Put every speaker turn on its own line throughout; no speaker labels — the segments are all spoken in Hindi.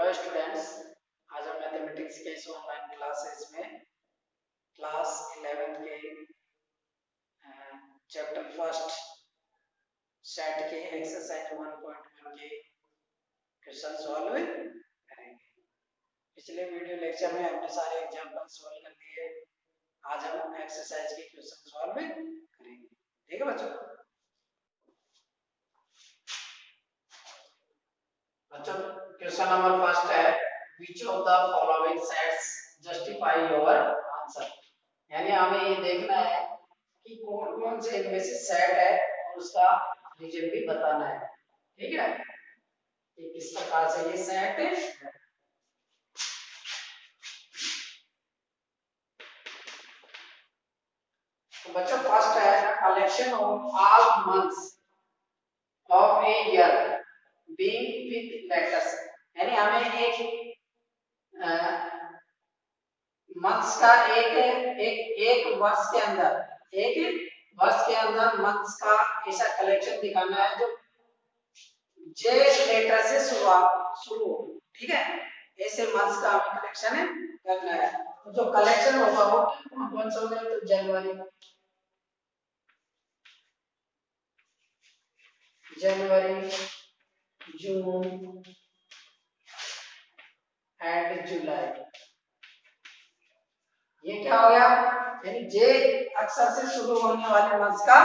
हेलो स्टूडेंट्स, आज हम मैथमेटिक्स के इस ऑनलाइन क्लासेस में क्लास 11 के चैप्टर फर्स्ट सेट के एक्सरसाइज 1.1 के क्वेश्चन सॉल्व करेंगे। पिछले वीडियो लेक्चर में हमने सारे एग्जांपल सॉल्व कर लिए। आज हम एक्सरसाइज के क्वेश्चन सॉल्व करेंगे। ठीक है बच्चों? क्वेश्चन नंबर फर्स्ट है, which of the following sets justify your answer। यानी हमें ये देखना है कि कौन कौन से इनमें से सेट है और उसका रीजन भी बताना है। ठीक है, कि किस प्रकार से ये सेट है। तो बच्चों फर्स्ट है, collection of all months of a year being with letters. यानी हमें एक मंथ्स का एक वर्ष के अंदर मंथ्स का ऐसा कलेक्शन दिखाना है जो जे लेटर से शुरू हो। ठीक है, ऐसे मंथ्स का हमें कलेक्शन करना है। तो जो कलेक्शन होगा वो कौन कौन सा होगा? तो जनवरी, जून एंड जुलाई। ये क्या हो गया? यानी जे अक्षर से शुरू होने वाले मंथ्स का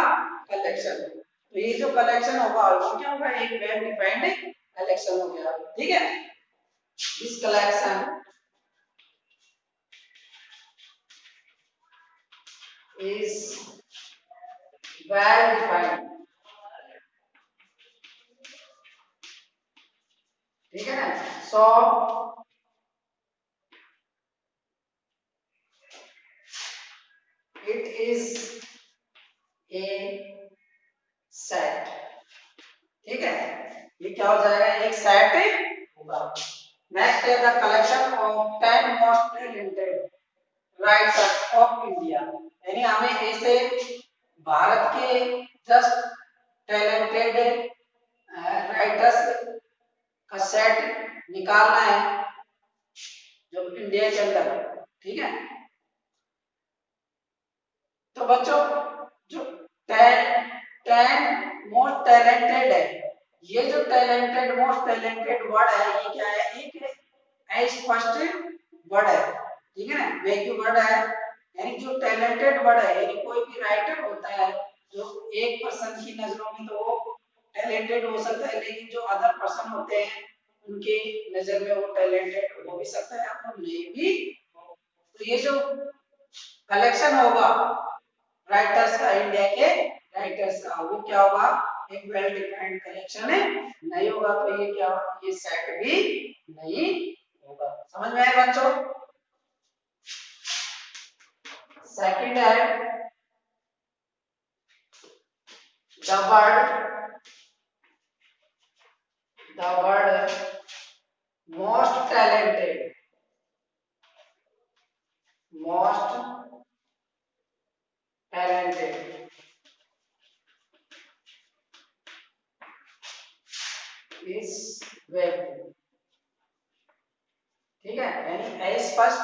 कलेक्शन। तो ये जो कलेक्शन होगा वो क्या होगा? एक वेल डिफाइंड कलेक्शन हो गया। ठीक है, this collection is well defined। ठीक है ना? सो it is a set। ठीक है, ये क्या हो जाएगा? एक सेट होगा। नेक्स्ट है the collection of 10 most talented writers of India. यानी हमें ऐसे भारत के 10 टैलेंटेड राइटर्स का सेट निकालना है जो इंडिया के अंदर। ठीक है, तो बच्चों जो 10 मोस्ट टैलेंटेड है, ये जो टैलेंटेड मोस्ट टैलेंटेड वर्ड है ये क्या है? एक फर्स्ट वर्ड है। ठीक है ना, वैक्यू वर्ड है। यानी जो टैलेंटेड वर्ड है, यानी कोई भी राइटर होता है जो एक पर्सन की नजरों में तो वो टैलेंटेड हो सकता है, लेकिन जो अदर पर्सन होते हैं उनके नजर में वो टैलेंटेड हो भी सकता है और नहीं भी। तो ये जो कलेक्शन होगा राइटर्स का, इंडिया के राइटर्स का, वो क्या होगा? एक वेल डिफाइंड कलेक्शन नहीं होगा। तो ये क्या होगा? ये सेट भी नहीं होगा। समझ में आया बच्चों? सेकंड है the word most talented is web. ठीक है, यानी स्पष्ट,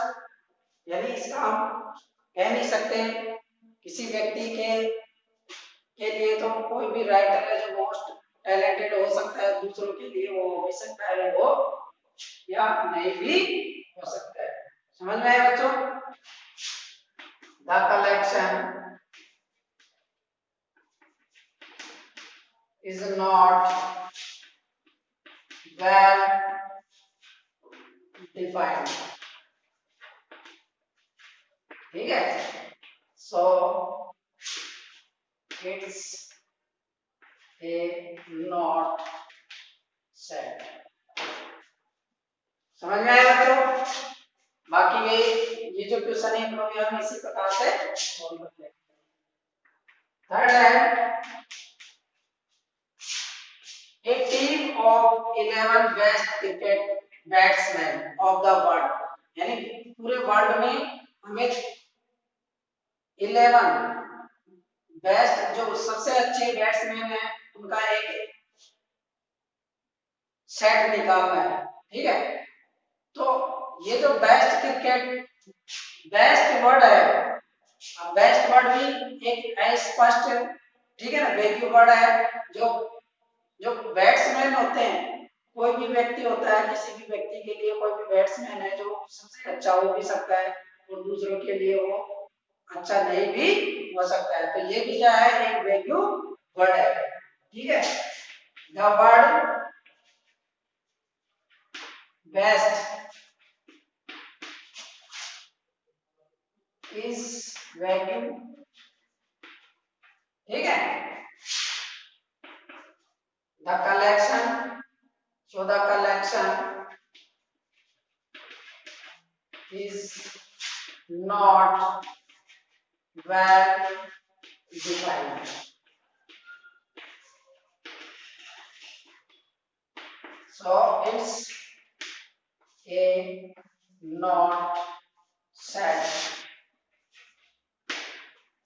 यानी इसका हम कह नहीं सकते किसी व्यक्ति के लिए तो कोई भी राइटर है जो मोस्ट टैलेंटेड हो सकता है, दूसरों के लिए वो हो सकता है वो या नहीं भी हो सकता है। समझ में आया बच्चों? The collection is not well defined। ठीक है, so it's a not set। समझ में आया बच्चों? बाकी ये जो क्वेश्चन है इनको भी हम इसी प्रकार से सॉल्व करते हैं। थर्ड है a team of 11 best cricket batsmen of the world। यानी पूरे वर्ल्ड में हमें 11 बेस्ट जो सबसे अच्छे बैट्समैन हैं उनका एक सेट निकालना है। ठीक है, तो ये जो बेस्ट क्रिकेट बेस्ट वर्ड है, अब बेस्ट वर्ड भी एक अस्पष्ट, ठीक है ना, वैक्यू वर्ड है। जो जो बैट्समैन होते हैं, कोई भी व्यक्ति होता है, किसी भी व्यक्ति के लिए कोई भी बैट्समैन है जो सबसे अच्छा हो भी सकता है और दूसरों के लिए वो अच्छा नहीं भी हो सकता है। तो ये भी क्या है, एक वैक्यू वर्ड है, ठीक है। द वर्ड बेस्ट इज वैक्यू, ठीक है। The collection, so the collection is not well defined. So it's a not set.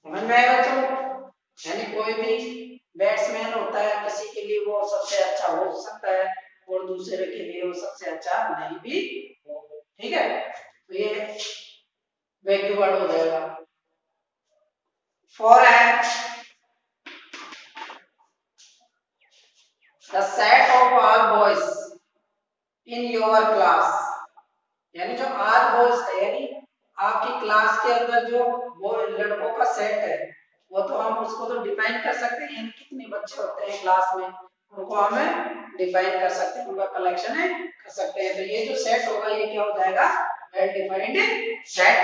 समझ में आएगा बच्चों? यानी कोई भी बैट्समैन होता है, किसी के लिए वो सबसे अच्छा हो सकता है और दूसरे के लिए वो सबसे अच्छा नहीं भी हो, ठीक है। तो ये वैक्यू वर्ड हो जाएगा। फॉर है the set of all boys in your class, यानी जो all boys है, यानी आपकी क्लास के अंदर जो वो लड़कों का सेट है, वो तो हम उसको तो डिफाइन कर सकते हैं, यानी कितने बच्चे होते हैं क्लास में उनको हमें डिफाइन कर सकते हैं, उनका कलेक्शन है कर सकते हैं। तो ये जो सेट होगा ये क्या हो जाएगा, well defined set.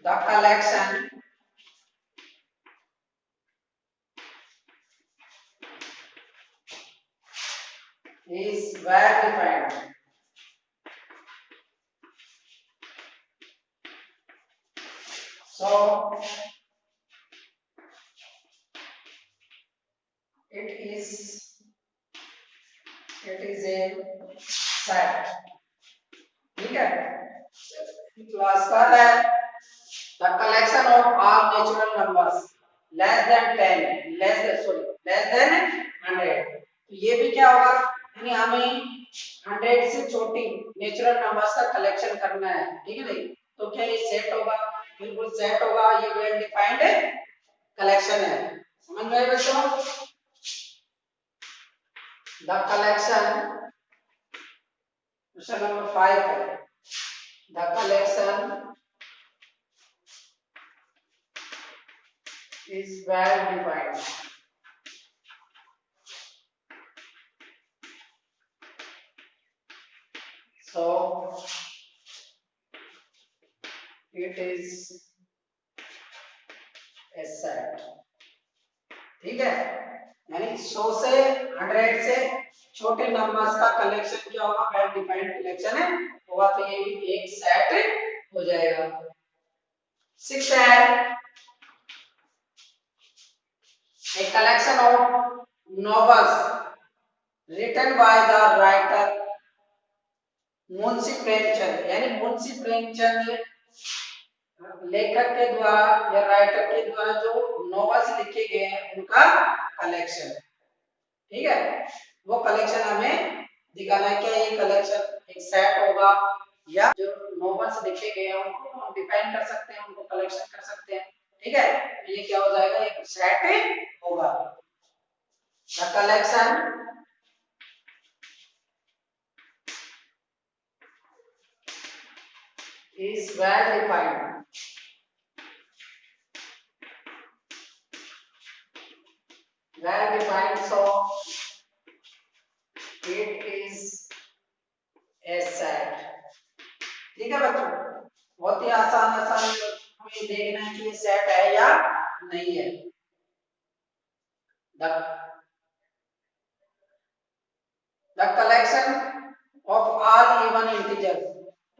The collection is well defined. So it is a set, ठीक है। क्लास का है the collection of all natural numbers less than 10 less than 100। तो ये भी क्या होगा, यानी हमें 100 से छोटी नेचुरल नंबर्स का कलेक्शन करना है, ठीक है नहीं। तो क्या ये सेट होगा, बिल्कुल सेट होगा, ये वेल डिफाइंड कलेक्शन है। समझ में आया बच्चों? द कलेक्शन, क्वेश्चन नंबर 5 है, the collection is well defined. So it is a set, ठीक है। यानी 100 से 100 से छोटे नंबर्स का कलेक्शन क्या होगा, वेल डिफाइंड कलेक्शन है होगा, तो ये भी एक सेट हो जाएगा। 6 है a collection of novels written by the writer Munshi Premchand, यानी मुंशी प्रेमचंद लेखक के द्वारा या राइटर के द्वारा जो नॉवेल्स लिखे गए हैं उनका कलेक्शन, ठीक है। वो कलेक्शन हमें दिखाना है, क्या ये कलेक्शन एक सेट होगा या जो नॉवेल्स लिखे गए हैं उनको हम डिफाइन कर सकते हैं, उनको कलेक्शन कर सकते हैं, ठीक है। तो ये क्या हो जाएगा, एक सेट होगा। The collection is well defined. Well defined, so it is a set, ठीक है बच्चों। बहुत ही आसान आसान हमें देखना है कि ये सेट है या नहीं है। The collection of all even integer,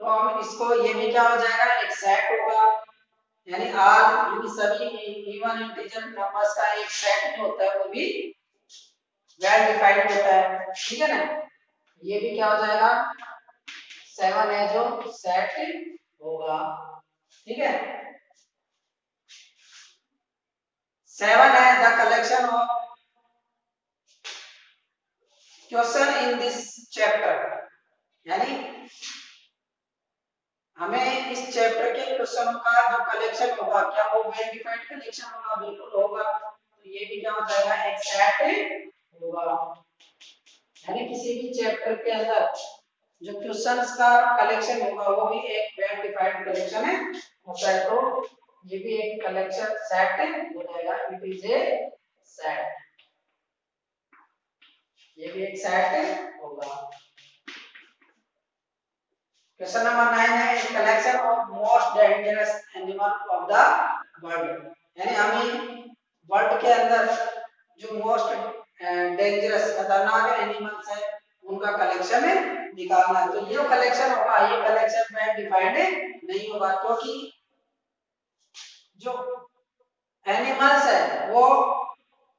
तो हम इसको, ये भी क्या हो जाएगा, एक सेट होगा, यानी ऑल यानी सभी इवन इंटीजर नंबर्स का एक सेट जो होता है वो भी वेल डिफाइंड होता है, ठीक है ना। ये भी क्या हो जाएगा, 7 है जो सेट होगा, ठीक है। 7 है the collection of question in this chapter, यानी हमें इस चैप्टर के क्वेश्चनों का जो कलेक्शन होगा क्या वो वेल डिफाइंड कलेक्शन होगा, बिल्कुल होगा। तो ये भी क्या हो जाएगा, एक सेट होगा। यानी किसी भी चैप्टर के अंदर जो क्वेश्चंस का कलेक्शन होगा वो भी एक वेल डिफाइंड कलेक्शन है होता है। तो ये भी एक कलेक्शन सेट हो जाएगा, इट इज ए सेट, ये भी एक सेट होगा। क्वेश्चन नंबर 9 है collection of most dangerous animal of the world, यानी हमें वर्ल्ड के अंदर जो मोस्ट डेंजरस खतरनाक एनिमल्स है उनका कलेक्शन निकालना है। तो ये कलेक्शन होगा, ये कलेक्शन में डिफाइंड नहीं होगा, क्योंकि जो एनिमल्स है वो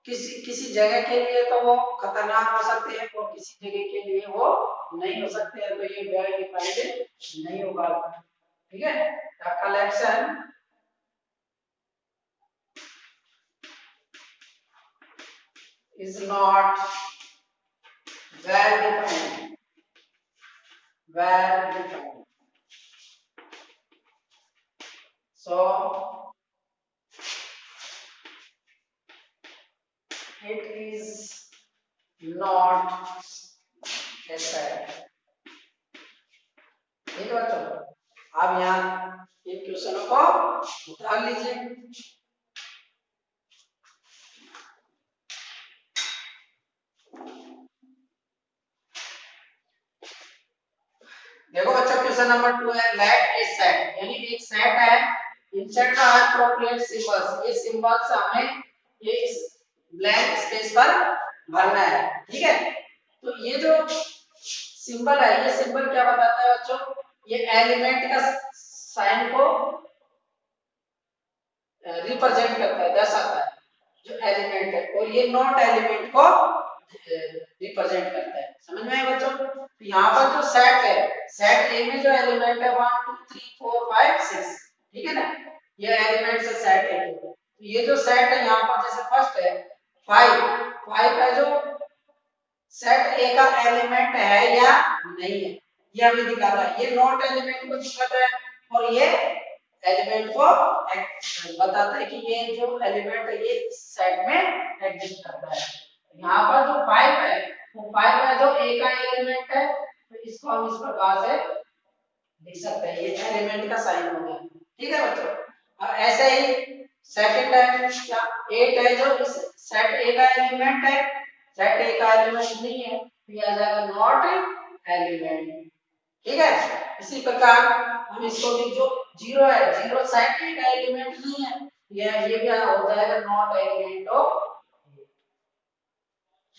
किसी जगह के लिए तो वो खतरनाक हो सकते हैं और किसी जगह के लिए वो नहीं हो सकते हैं। तो ये वेल डिफाइंड नहीं होगा, ठीक है। The collection is not well defined, well defined. So it is not a set. ठीक है बच्चों, आप यहाँ इन क्वेश्चनों को उतार लीजिए। देखो बच्चों क्वेश्चन नंबर 2 है लेट ए सेट, यानी एक सेट है, इंसर्ट द एप्रोप्रिएट सिंबल्स, ये सिंबल्स हमें ये इस ब्लैंक स्पेस पर भरना है, ठीक है। तो ये जो सिंबल है, ये सिंबल क्या बताता है बच्चों, ये एलिमेंट का साइन को रिप्रेजेंट करता है, दर्शाता है जो एलिमेंट है, और ये नॉट एलिमेंट को रिप्रेजेंट करता है। समझ में आया बच्चों? तो यहाँ पर जो सेट है, सेट ए में जो एलिमेंट है 1 2 3 4 5 6, ठीक है ना, ये एलिमेंट से सेट है। तो ये जो सेट है यहाँ पर जैसे फर्स्ट है 5 है, जो सेट ए का एलिमेंट है या नहीं है ये हमें दिखाना है। ये नॉट एलिमेंट को दिखाता है और ये एलिमेंट को बताता है कि ये जो एलिमेंट है ये इस सेट में एग्जिस्ट करता है। यहाँ पर जो 5 है वो 5 है जो ए का एलिमेंट है, तो इसको हम इस प्रकार से लिख सकते हैं, ये एलिमेंट का साइन हो गया, ठीक है बच्चों। अब ऐसे ही सेकंड है क्या 8 है, जो इस सेट ए का एलिमेंट है, सेट ए का एलिमेंट नहीं है तो ये आ जाएगा नॉट एलिमेंट, ठीक है। इसी प्रकार हम इसको भी जो 0 है, 0 सेट ए का एलिमेंट नहीं है, ये भी हो जाएगा नॉट एलिमेंट ऑफ,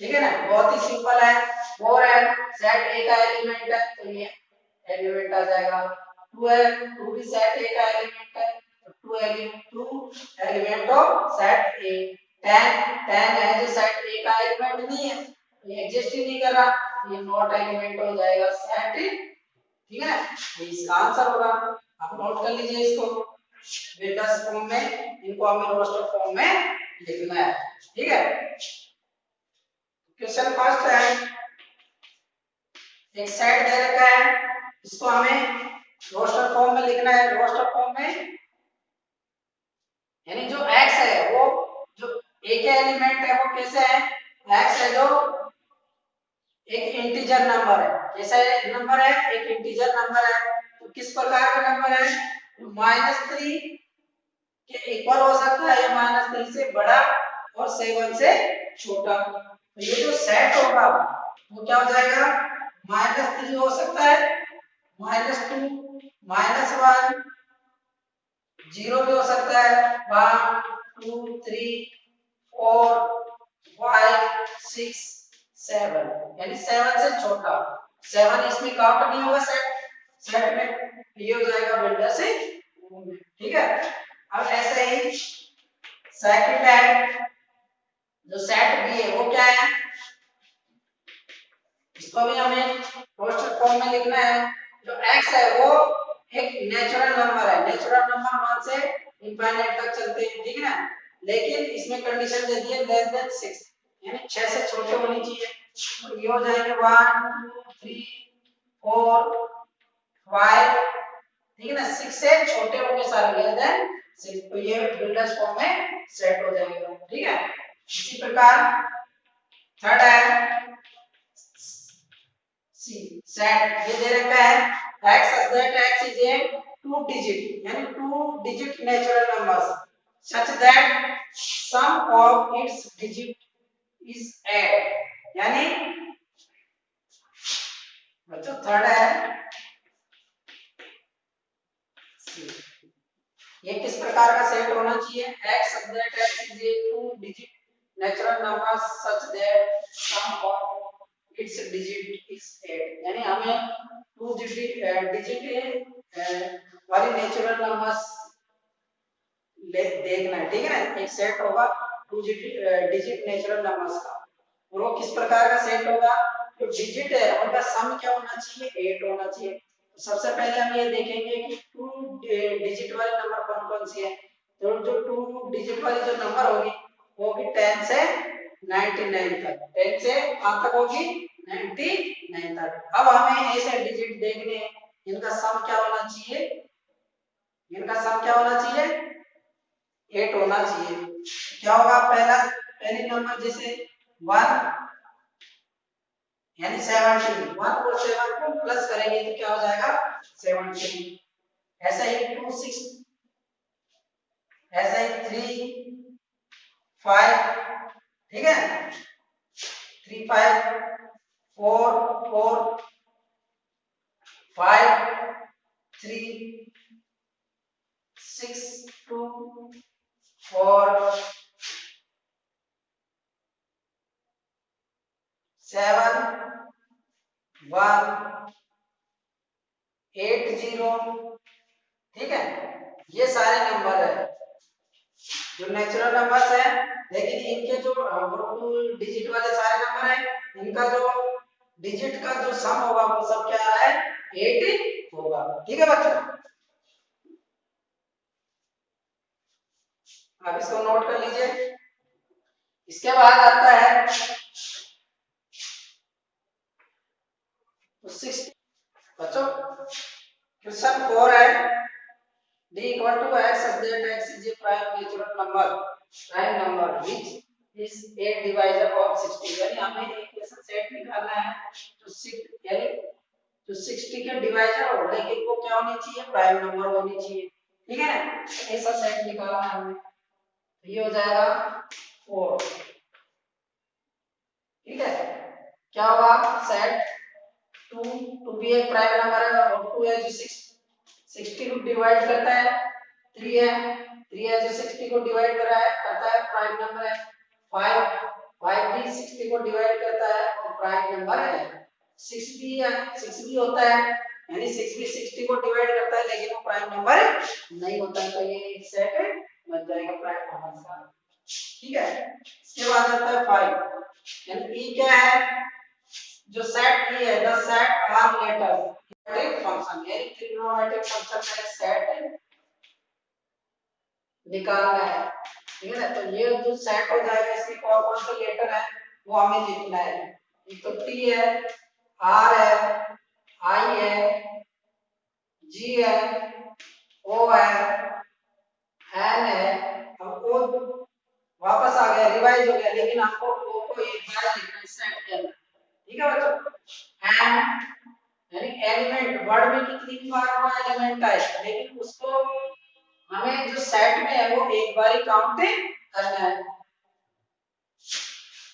ठीक है ना, बहुत ही सिंपल है। 4 है, सेट ए का एलिमेंट है तो ये एलिमेंट आ जाएगा। 2 है, 2 भी सेट ए का एलिमेंट है तो 2 एलिमेंट ऑफ सेट ए। 10 है जो सेट ए का एलिमेंट नहीं है, ये एग्जिस्ट ही नहीं कर रहा, ये नॉट एलिमेंट हो जाएगा सेट, ठीक है। ये इसका आंसर होगा, आप नोट कर लीजिए इसको, विंडोज फॉर्म में इनको हमें रोस्टर फॉर्म में लिखना है, ठीक है। क्वेश्चन फर्स्ट है, एक सेट दे रखा है, इसको हमें रोस्टर फॉर्म में लिखना है। रोस्टर फॉर्म में यानी जो x है वो जो a के एलिमेंट है वो कैसे है, x है जो एक इंटीजर नंबर है, जैसे नंबर है एक इंटीजर नंबर है, तो किस प्रकार का नंबर है, -3 के इक्वल हो सकता है या -3 से बड़ा और 7 से छोटा। तो ये जो सेट होगा वो क्या हो जाएगा, -3 हो सकता है, -2 -1 0 भी हो सकता है, 1 2 3 4 5 6 7, यानी 7 से छोटा, 7 इसमें काउंट नहीं होगा सेट में, ये हो जाएगा बिल्डर से, ठीक है। अब ऐसे ही सेकंड है, जो सेट बी है वो क्या है, इसको भी हमें रोस्टर फॉर्म में लिखना है। जो x है वो एक नेचुरल नंबर है, नेचुरल नंबर 1 से इंफिनिट तक चलते हैं, ठीक है ना, लेकिन इसमें कंडीशन दे दी है लेस देन 6, यानी 6 से छोटे होनी चाहिए। ये हो जाएंगे 1 2 3 4 5, ठीक है ना, 6 से छोटे होंगे सारे लेस देन 6, तो ये बिल्डर्स फॉर्म में सेट हो जाएगा, ठीक है। इसी प्रकार थर्ड है सी सेट, ये दे रखा है x such that x is a two digit यानी two digit natural numbers such that sum of its digit is 8, यानी बच्चों थर्ड है सी, ये किस प्रकार का सेट होना चाहिए, x such that x is a two digit natural number such that sum of its digit is 8, यानी हमें टू डिजिट वाली नेचुरल नंबर्स देखना है, ठीक है ना। एक सेट होगा टू डिजिट नेचुरल नंबर्स का, और वो किस प्रकार का सेट होगा, जो डिजिट है उनका सम क्या होना चाहिए, 8 होना चाहिए। तो सबसे पहले हम ये देखेंगे कि टू डिजिट वाले नंबर कौन कौन सी है, तो जो टू डिजिट वाली जो नंबर होगी वो होगी 10 से 99 तक, 10 से कहां तक होगी 99 तक। अब हमें ऐसे डिजिट देखने हैं, इनका सम क्या होना चाहिए, इनका सम क्या होना चाहिए 8 होना चाहिए। क्या होगा, पहली नंबर जैसे 1 यानी 17, 1 और 7 को प्लस करेंगे तो क्या हो जाएगा 17। ऐसा ही 2 6, ऐसा ही 3 5, ठीक है 3 5 4 4 5 3 6 2 4 7 1 8 0, ठीक है। ये सारे नंबर है जो नेचुरल नंबर्स है, लेकिन इनके जो डिजिट वाले सारे नंबर है, इनका जो डिजिट का जो सम होगा वो सब क्या है 8 होगा, ठीक है बच्चों। आप इसको नोट कर लीजिए। इसके बाद आता है 6 बच्चों, क्वेश्चन 4 है d equal to x such that x is a prime natural number which is a divisor of 60, यानी हमें एक ऐसा सेट निकालना है जो 6 यानी जो 60 के डिवाइजर हो, लेकिन वो क्या होनी चाहिए प्राइम नंबर होनी चाहिए, ठीक है ना। ऐसा सेट निकालना है हमें, तो ये हो जाएगा 4, ठीक है। क्या होगा सेट 2 भी एक प्राइम नंबर है और 2 है जो 60 को डिवाइड करता है, 3 है जो 60 को डिवाइड कर रहा है करता है प्राइम नंबर है, 5 भी 60 को डिवाइड करता है और प्राइम नंबर है, 6 भी होता है यानी 6 भी 60 को डिवाइड करता है लेकिन वो प्राइम नंबर नहीं होता है, तो ये एक सेट बन जाएगा प्राइम नंबर का, ठीक है। इसके बाद आता है 5, यानी ई क्या है, जो सेट ई है the set are letters function, यानी ट्रिग्नोमेट्रिक फंक्शन का एक सेट निकालना है, ठीक है ना। तो ये जो सेट हो जाएगा इसके कौन कौन से लेटर है वो हमें लिखना है, एक तो टी है, आर है, आई है, जी है, ओ है, एन है। अब ओ वापस आ गया, रिवाइज हो गया, लेकिन आपको ओ को एक बार लिखना है सेट के अंदर, ठीक है बच्चों। एन यानी एलिमेंट, वर्ड में कितनी बार वो एलिमेंट आए, लेकिन उसको हमें जो सेट में है वो एक बार ही काउंट करना है।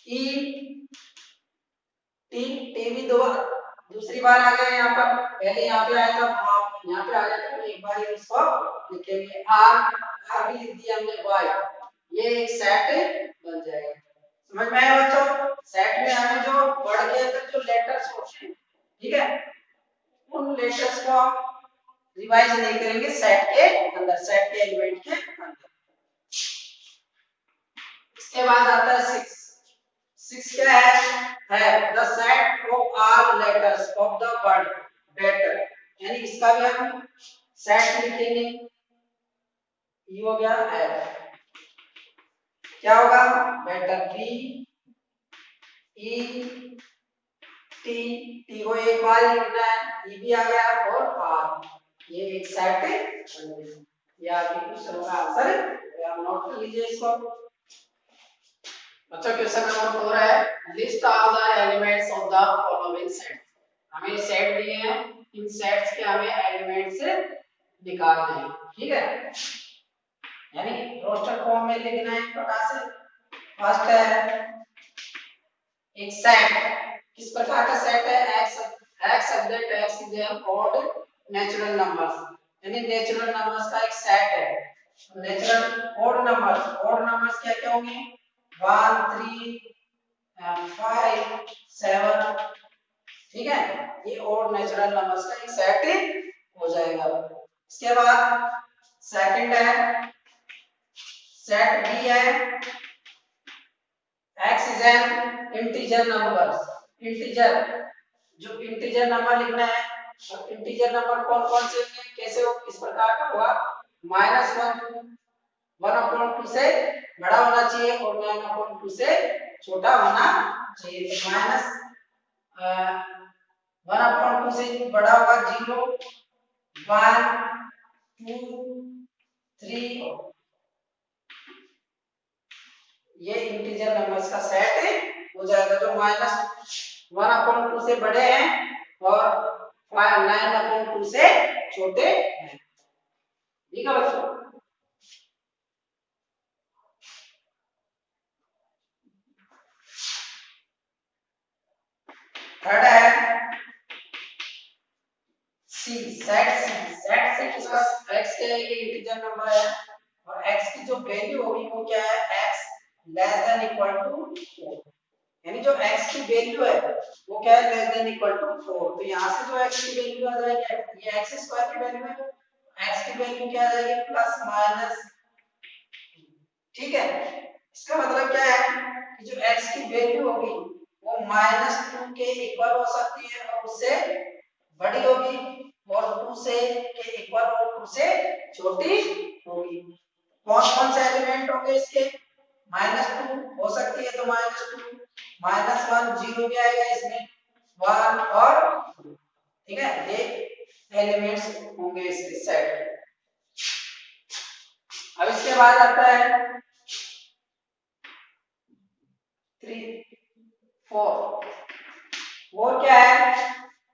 ई टी टी भी दूसरी बार आ गया यहाँ पर, पहले यहाँ पे आया था, आप यहाँ पे आ जाता है, एक बार ही इसको लिखेंगे। आर भी लिख दिया हमने, वाई, ये एक सेट बन जाएगा। समझ में आया बच्चों, सेट में हमें जो वर्ड के अंदर जो लेटर्स होते हैं, ठीक है, उन लेटर्स को हम रिवाइज नहीं करेंगे सेट के अंदर, सेट के एलिमेंट के अंदर। इसके बाद आता है 6 क्या है the set of all letters of the word better, यानी इसका भी हम सेट लिखेंगे, ये हो गया एफ, क्या होगा better, B E T, T को एक बार ही लिखना है, ई भी आ गया और आर, ये एक सेट है। ये आपके क्वेश्चन का आंसर है, आप नोट कर लीजिए इसको। बच्चों क्वेश्चन नंबर 4 है, list all the elements of the following set. हमें सेट दिए हैं, इन सेट्स के हमें एलिमेंट्स निकालने हैं, ठीक है, यानी रोस्टर फॉर्म में लिखना है प्रकार से। फर्स्ट है एक सेट, किस प्रकार का सेट है, x subject x is an odd natural numbers, यानी नेचुरल नंबर्स का एक सेट है। नेचुरल ऑड नंबर्स क्या क्या होंगे, 1 3 5 7, ठीक है, ये ऑड नेचुरल नंबर्स का एक सेट हो जाएगा। इसके बाद सेकंड है सेट बी है, x is an integer numbers, integer, जो इंटीजर नंबर लिखना है, और इंटीजर नंबर कौन कौन से होंगे, कैसे हो, किस प्रकार का होगा, -1 1/2 से बड़ा होना चाहिए और 9/2 से छोटा होना चाहिए। तो -1/2 से बड़ा होगा 0 1 2 3, ये इंटीजर नंबर्स का सेट हो जाएगा, जो -1/2 से बड़े हैं और 9/2 से छोटे हैं, ठीक है बच्चों। थर्ड है सी, सेट सी किस पास, x क्या है, ये इंटीजर नंबर है और x की जो वैल्यू होगी वो क्या है, x less than equal to 4, यानी जो x की वैल्यू है वो क्या है, लेस देन इक्वल टू 4। तो यहां से जो x की वैल्यू आ जाएगी, ये x स्क्वायर की वैल्यू है, x की वैल्यू क्या आ जाएगी, प्लस माइनस, ठीक है। इसका मतलब क्या है कि जो x की वैल्यू होगी वो -2 के इक्वल हो सकती है और उससे बड़ी होगी, और 2 से के इक्वल और 2 से छोटी होगी। कौन कौन से एलिमेंट होंगे इसके, -2 हो सकती है तो -2, -1 0 भी आएगा इसमें, 1 और 2, ठीक है, ये एलिमेंट्स होंगे इसके सेट। अब इसके बाद आता है 3 4, वो क्या है,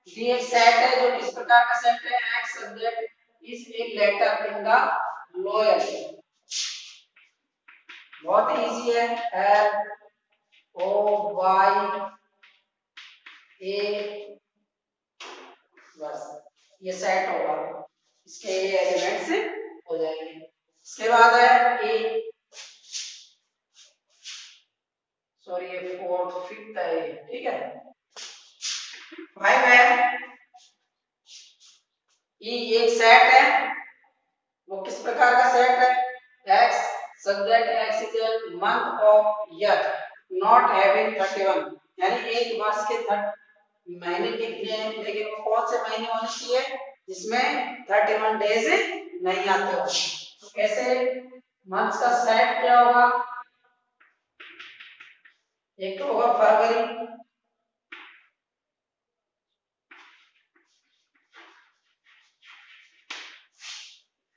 ये एक सेट है, जो किस प्रकार का सेट है, x subject is a letter in the lower, बहुत इजी है, L O Y A, बस ये सेट होगा, इसके ये एलिमेंट्स हो जाएंगे। इसके बाद है ए, सॉरी ये फोर्थ फिफ्थ है ये, ठीक है, 5 है, ये एक सेट है, वो किस प्रकार का सेट है, x subject x is a month of year not having 31, यानी एक वर्ष के महीने कितने हैं, लेकिन वो कौन से महीने होने चाहिए जिसमें 31 डेज नहीं आते हो। तो कैसे मंथ्स का सेट क्या होगा, एक तो होगा फरवरी,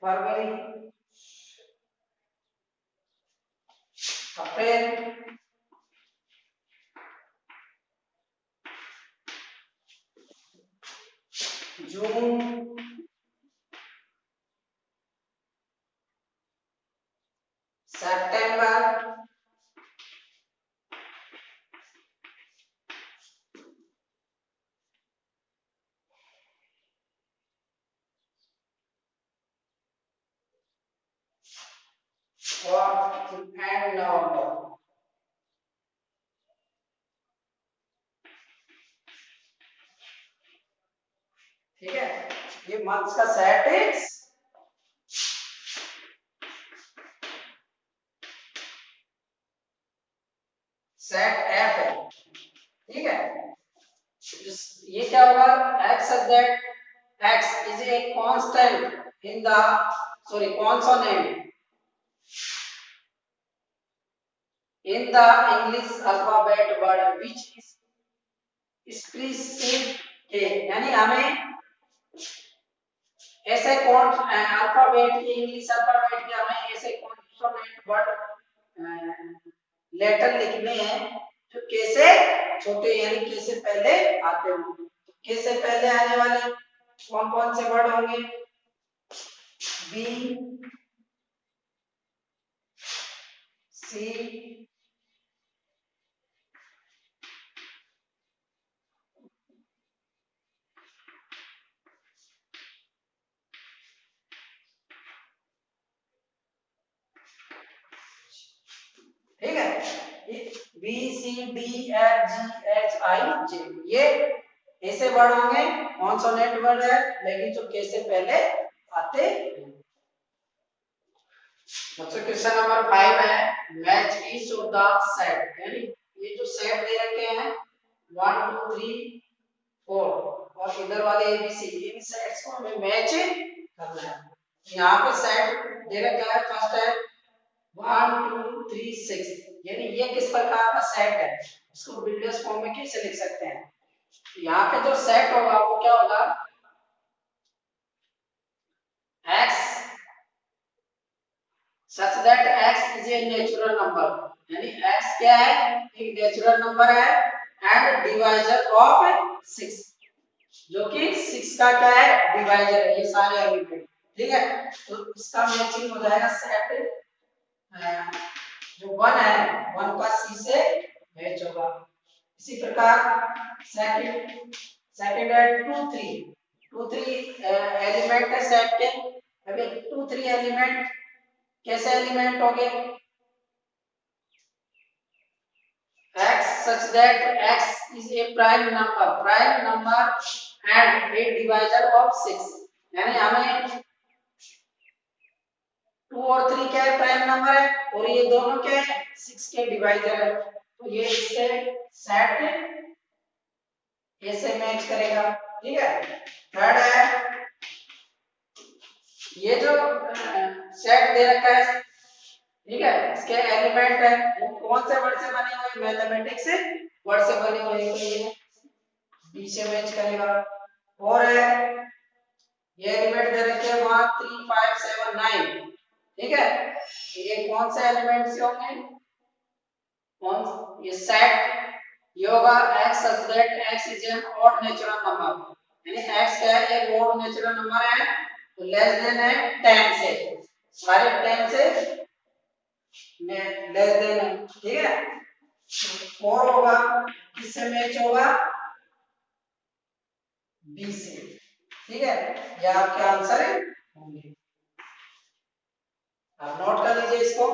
फरवरी अप्रैल, जून, सितंबर, और एंड नवंबर, ठीक है, ये मंथ्स का सेट है, सेट एफ है, ठीक है। ये क्या होगा, x subject x is a constant in the, sorry consonant in the English alphabet word which is स्प्रीसीड के, यानी हमें ऐसे कौन अल्फाबेट के, इंग्लिश अल्फाबेट के हमें ऐसे कॉन्सोनेंट वर्ड लेटर लिखने हैं जो के से छोटे यानी के से पहले आते हो। के से पहले आने वाले कौन कौन से वर्ड होंगे? बी, सी, ठीक है, B C D F G H I J, ये ऐसे वर्ड होंगे, कॉन्सोनेंट वर्ड है लेकिन जो के से पहले आते हैं। बच्चों क्वेश्चन नंबर 5 है, match each of the set, यानी ये जो सेट दे रखे हैं 1 2 3 4 और इधर वाले एबीसी, इन सेट्स को हमें मैच करना है। यहाँ पे सेट दे रखा है, फर्स्ट है 1 2 3 6, यानी ये किस प्रकार का सेट है, इसको बिल्डर्स फॉर्म में कैसे लिख सकते हैं? यहाँ पे जो सेट होगा वो क्या होगा, x such that x is a natural number, यानी x क्या है, एक नेचुरल नंबर है एंड डिवाइजर ऑफ 6, जो कि 6 का क्या है, डिवाइजर है, ये सारे एलिमेंट, ठीक है। तो इसका मैचिंग हो जाएगा सेट, जो 1 है 1 का c से मैच होगा। इसी प्रकार सेकंड है 2 3 एलिमेंट है सेट के। अभी 2 3 एलिमेंट कैसे एलिमेंट हो गए, x such that x is a prime number and a divisor of 6, यानी हमें 2 और 3 क्या है, प्राइम नंबर है और ये दोनों क्या है, 6 के डिवाइजर है, तो ये इससे सेट ऐसे मैच करेगा, ठीक है। थर्ड है, ये जो सेट दे रखा है, ठीक है, इसके एलिमेंट है वो कौन से वर्ड से बने हुए, मैथमेटिक्स से वर्ड से बने हुए, तो ये बी से मैच करेगा। और है ये एलिमेंट दे रखे हैं 1 3 5 7 9, ठीक है, ये कौन से एलिमेंट से होंगे, कौन ये सेट, ये होगा x such that x is an odd natural number, यानी x क्या है, एक odd natural number है, तो लेस देन है 10 से, सारे 10 से लेस देन है, ठीक है। 4 होगा, किससे मैच होगा, बी से, ठीक है, ये आपके आंसर होंगे, आप नोट कर लीजिए इसको।